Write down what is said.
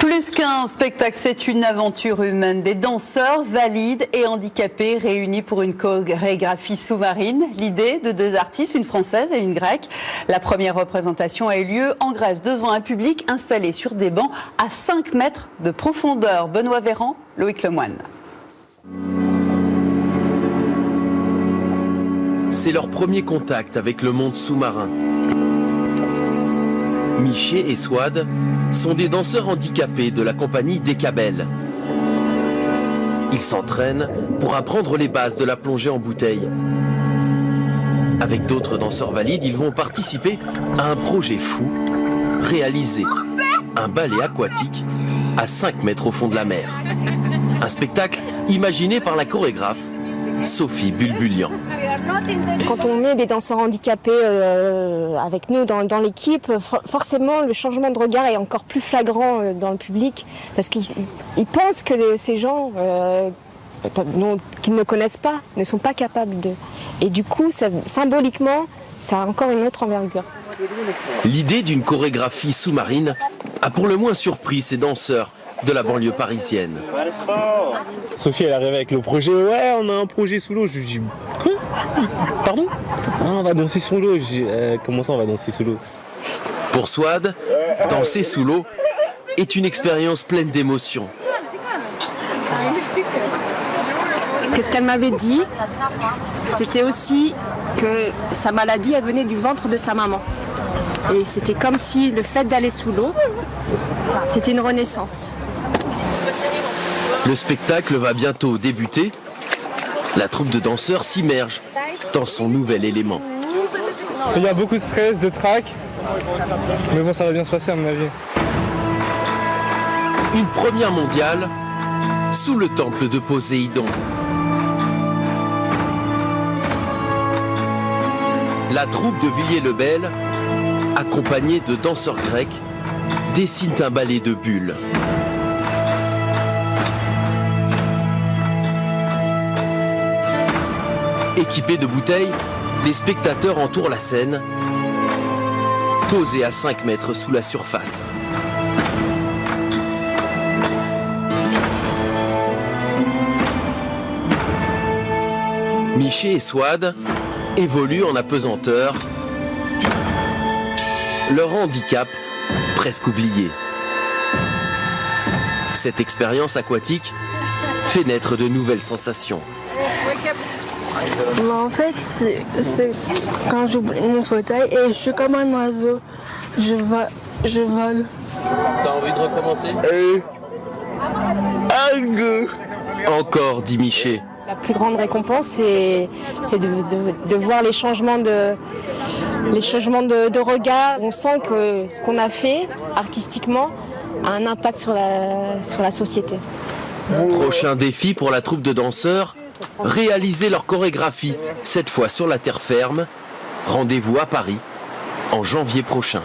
Plus qu'un spectacle, c'est une aventure humaine. Des danseurs valides et handicapés réunis pour une chorégraphie sous-marine. L'idée de deux artistes, une française et une grecque. La première représentation a eu lieu en Grèce devant un public installé sur des bancs à 5 mètres de profondeur. Benoît Véran, Loïc Lemoine. C'est leur premier contact avec le monde sous-marin. Miché et Swad sont des danseurs handicapés de la compagnie Décabel. Ils s'entraînent pour apprendre les bases de la plongée en bouteille. Avec d'autres danseurs valides, ils vont participer à un projet fou, réaliser un ballet aquatique à 5 mètres au fond de la mer. Un spectacle imaginé par la chorégraphe Sophie Bulbulian. Quand on met des danseurs handicapés avec nous dans l'équipe, forcément le changement de regard est encore plus flagrant dans le public parce qu'ils pensent que ces gens qu'ils ne connaissent pas ne sont pas capables de. Et du coup, symboliquement, ça a encore une autre envergure. L'idée d'une chorégraphie sous-marine a pour le moins surpris ces danseurs de la banlieue parisienne. Sophie, elle arrive avec le projet. Ouais, on a un projet sous l'eau. Je lui dis, quoi? Pardon? Ah, on va danser sous l'eau. Comment ça, on va danser sous l'eau? Pour Swad, danser sous l'eau est une expérience pleine d'émotions. Ce qu'elle m'avait dit, c'était aussi que sa maladie, elle venait du ventre de sa maman. Et c'était comme si le fait d'aller sous l'eau, c'était une renaissance. Le spectacle va bientôt débuter. La troupe de danseurs s'immerge dans son nouvel élément. Il y a beaucoup de stress, de trac, mais bon, ça va bien se passer à mon avis. Une première mondiale sous le temple de Poséidon. La troupe de Villiers-le-Bel, accompagnée de danseurs grecs, dessine un ballet de bulles. Équipés de bouteilles, les spectateurs entourent la scène, posés à 5 mètres sous la surface. Miché et Swad évoluent en apesanteur, leur handicap presque oublié. Cette expérience aquatique fait naître de nouvelles sensations. En fait, c'est quand j'oublie mon fauteuil et je suis comme un oiseau. Je vole. T'as envie de recommencer? Encore, dit Miché. La plus grande récompense, c'est de voir les changements de regard. On sent que ce qu'on a fait artistiquement a un impact sur la société. Prochain défi pour la troupe de danseurs, réaliser leur chorégraphie, cette fois sur la terre ferme. Rendez-vous à Paris en janvier prochain.